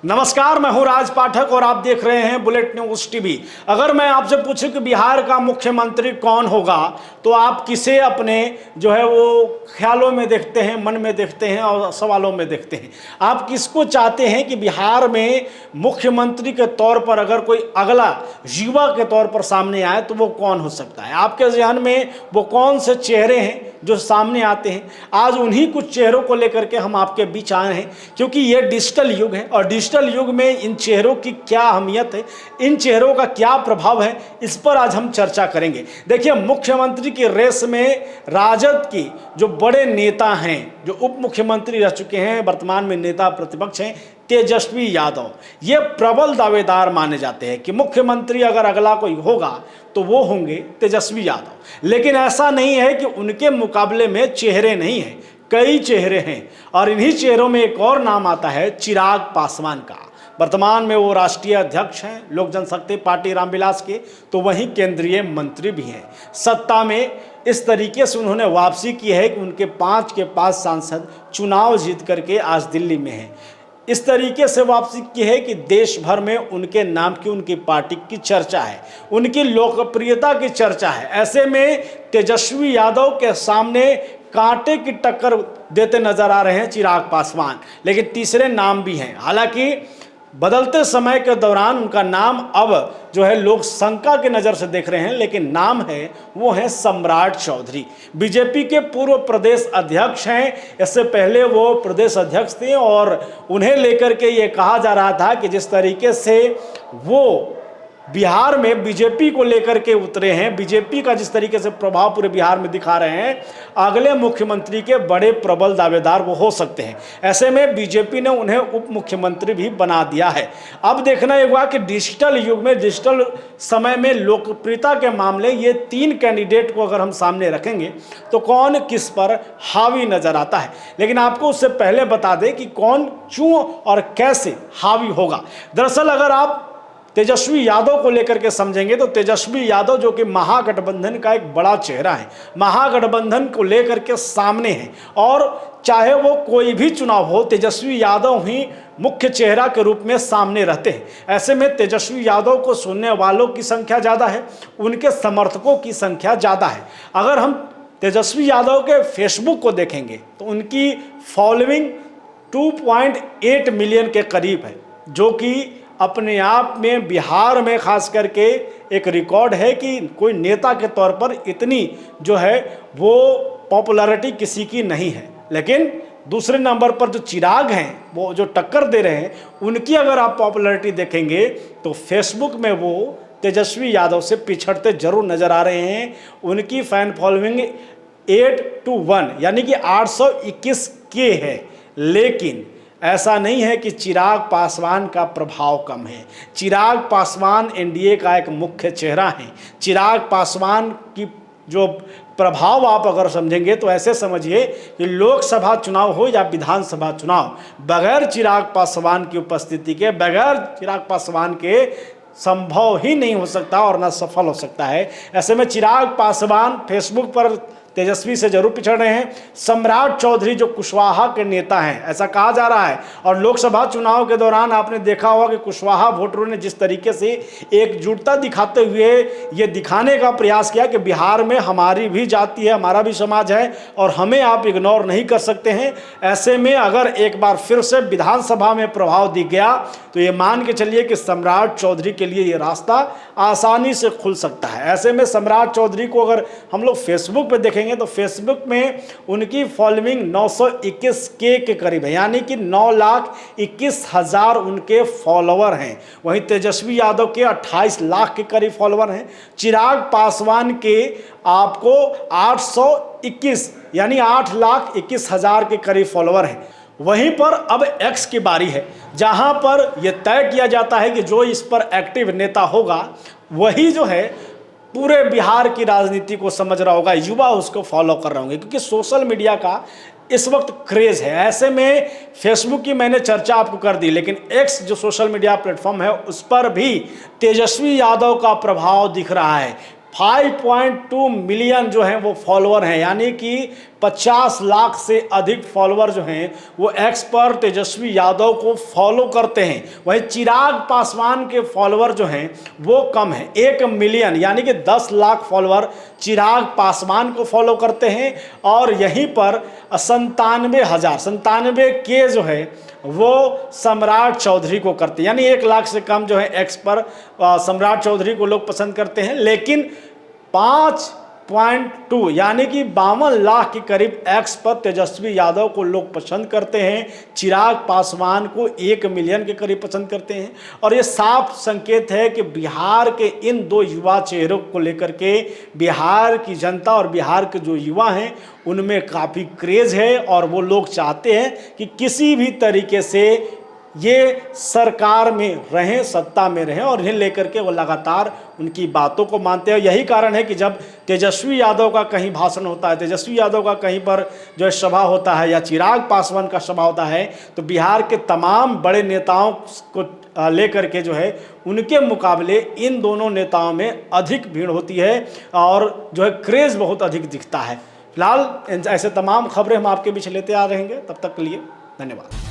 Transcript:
नमस्कार, मैं हूं राज पाठक और आप देख रहे हैं बुलेट न्यूज टीवी। अगर मैं आपसे पूछूं कि बिहार का मुख्यमंत्री कौन होगा तो आप किसे अपने जो है वो ख्यालों में देखते हैं, मन में देखते हैं और सवालों में देखते हैं? आप किसको चाहते हैं कि बिहार में मुख्यमंत्री के तौर पर अगर कोई अगला युवा के तौर पर सामने आए तो वो कौन हो सकता है? आपके ज़हन में वो कौन से चेहरे हैं जो सामने आते हैं? आज उन्हीं कुछ चेहरों को लेकर के हम आपके बीच आए हैं, क्योंकि ये डिजिटल युग है और डिजिटल युग में इन चेहरों की क्या अहमियत है, इन चेहरों का क्या प्रभाव है, इस पर आज हम चर्चा करेंगे। देखिए, मुख्यमंत्री की रेस में राजद की जो बड़े नेता हैं, जो उप मुख्यमंत्री रह चुके हैं, वर्तमान में नेता प्रतिपक्ष हैं, तेजस्वी यादव, ये प्रबल दावेदार माने जाते हैं कि मुख्यमंत्री अगर अगला कोई होगा तो वो होंगे तेजस्वी यादव। लेकिन ऐसा नहीं है कि उनके मुकाबले में चेहरे नहीं हैं, कई चेहरे हैं और इन्हीं चेहरों में एक और नाम आता है चिराग पासवान का। वर्तमान में वो राष्ट्रीय अध्यक्ष हैं लोक जनशक्ति पार्टी रामविलास के, तो वहीं केंद्रीय मंत्री भी हैं। सत्ता में इस तरीके से उन्होंने वापसी की है कि उनके 5 के 5 सांसद चुनाव जीत करके आज दिल्ली में हैं। इस तरीके से वापसी की है कि देश भर में उनके नाम की, उनकी पार्टी की चर्चा है, उनकी लोकप्रियता की चर्चा है। ऐसे में तेजस्वी यादव के सामने कांटे की टक्कर देते नजर आ रहे हैं चिराग पासवान। लेकिन तीसरे नाम भी हैं, हालांकि बदलते समय के दौरान उनका नाम अब जो है लोग शंका की नज़र से देख रहे हैं, लेकिन नाम है वो है सम्राट चौधरी। बीजेपी के पूर्व प्रदेश अध्यक्ष हैं, इससे पहले वो प्रदेश अध्यक्ष थे और उन्हें लेकर के ये कहा जा रहा था कि जिस तरीके से वो बिहार में बीजेपी को लेकर के उतरे हैं, बीजेपी का जिस तरीके से प्रभाव पूरे बिहार में दिखा रहे हैं, अगले मुख्यमंत्री के बड़े प्रबल दावेदार वो हो सकते हैं। ऐसे में बीजेपी ने उन्हें उप मुख्यमंत्री भी बना दिया है। अब देखना ये हुआ कि डिजिटल युग में, डिजिटल समय में लोकप्रियता के मामले ये 3 कैंडिडेट को अगर हम सामने रखेंगे तो कौन किस पर हावी नजर आता है। लेकिन आपको उससे पहले बता दें कि कौन, क्यों और कैसे हावी होगा। दरअसल अगर आप तेजस्वी यादव को लेकर के समझेंगे तो तेजस्वी यादव जो कि महागठबंधन का एक बड़ा चेहरा है, महागठबंधन को लेकर के सामने है और चाहे वो कोई भी चुनाव हो, तेजस्वी यादव ही मुख्य चेहरा के रूप में सामने रहते हैं। ऐसे में तेजस्वी यादव को सुनने वालों की संख्या ज़्यादा है, उनके समर्थकों की संख्या ज़्यादा है। अगर हम तेजस्वी यादव के फेसबुक को देखेंगे तो उनकी फॉलोइंग 2.8 मिलियन के करीब है, जो कि अपने आप में बिहार में खास करके एक रिकॉर्ड है कि कोई नेता के तौर पर इतनी जो है वो पॉपुलैरिटी किसी की नहीं है। लेकिन दूसरे नंबर पर जो चिराग हैं, वो जो टक्कर दे रहे हैं, उनकी अगर आप पॉपुलैरिटी देखेंगे तो फेसबुक में वो तेजस्वी यादव से पिछड़ते जरूर नज़र आ रहे हैं। उनकी फ़ैन फॉलोइंग 8:1 यानी कि 821 के है। लेकिन ऐसा नहीं है कि चिराग पासवान का प्रभाव कम है। चिराग पासवान एनडीए का एक मुख्य चेहरा है। चिराग पासवान की जो प्रभाव आप अगर समझेंगे तो ऐसे समझिए कि लोकसभा चुनाव हो या विधानसभा चुनाव, बगैर चिराग पासवान की उपस्थिति के, बगैर चिराग पासवान के संभव ही नहीं हो सकता और ना सफल हो सकता है। ऐसे में चिराग पासवान फेसबुक पर तेजस्वी से जरूर पिछड़ रहे हैं। सम्राट चौधरी जो कुशवाहा के नेता हैं, ऐसा कहा जा रहा है, और लोकसभा चुनाव के दौरान आपने देखा होगा कि कुशवाहा वोटरों ने जिस तरीके से एकजुटता दिखाते हुए ये दिखाने का प्रयास किया कि बिहार में हमारी भी जाति है, हमारा भी समाज है और हमें आप इग्नोर नहीं कर सकते हैं। ऐसे में अगर एक बार फिर से विधानसभा में प्रभाव दिख गया तो ये मान के चलिए कि सम्राट चौधरी के लिए ये रास्ता आसानी से खुल सकता है। ऐसे में सम्राट चौधरी को अगर हम लोग फेसबुक पे देखेंगे तो फेसबुक में उनकी फॉलोइंग 921 के करीब है, यानी कि 9,21,000 उनके फॉलोवर हैं। वहीं तेजस्वी यादव के 28 लाख के करीब फॉलोवर हैं। चिराग पासवान के आपको 821 यानी 8,21,000 के करीब फॉलोवर हैं। वहीं पर अब एक्स की बारी है, जहां पर यह तय किया जाता है कि जो इस पर एक्टिव नेता होगा वही जो है पूरे बिहार की राजनीति को समझ रहा होगा, युवा उसको फॉलो कर रहे होंगे, क्योंकि सोशल मीडिया का इस वक्त क्रेज़ है। ऐसे में फेसबुक की मैंने चर्चा आपको कर दी, लेकिन एक्स जो सोशल मीडिया प्लेटफॉर्म है उस पर भी तेजस्वी यादव का प्रभाव दिख रहा है। 5.2 मिलियन जो है वो फॉलोअर हैं, यानी कि 50 लाख से अधिक फॉलोअर जो हैं वो एक्स पर तेजस्वी यादव को फॉलो करते हैं। वहीं चिराग पासवान के फॉलोअर जो हैं वो कम हैं, 1 मिलियन यानी कि 10 लाख फॉलोअर चिराग पासवान को फॉलो करते हैं और यहीं पर 97 के जो है वो सम्राट चौधरी को करते हैं। यानी 1 लाख से कम जो है एक्स पर सम्राट चौधरी को लोग पसंद करते हैं, लेकिन 5.2 यानी कि 52 लाख के करीब एक्स पर तेजस्वी यादव को लोग पसंद करते हैं। चिराग पासवान को 1 मिलियन के करीब पसंद करते हैं। और ये साफ संकेत है कि बिहार के इन 2 युवा चेहरों को लेकर के बिहार की जनता और बिहार के जो युवा हैं उनमें काफ़ी क्रेज़ है और वो लोग चाहते हैं कि किसी भी तरीके से ये सरकार में रहें, सत्ता में रहें और इन्हें लेकर के वो लगातार उनकी बातों को मानते हैं। यही कारण है कि जब तेजस्वी यादव का कहीं भाषण होता है, तेजस्वी यादव का कहीं पर जो है सभा होता है या चिराग पासवान का सभा होता है, तो बिहार के तमाम बड़े नेताओं को लेकर के जो है उनके मुकाबले इन दोनों नेताओं में अधिक भीड़ होती है और जो है क्रेज़ बहुत अधिक दिखता है। फिलहाल ऐसे तमाम खबरें हम आपके बीच लेते आ रहेंगे। तब तक के लिए धन्यवाद।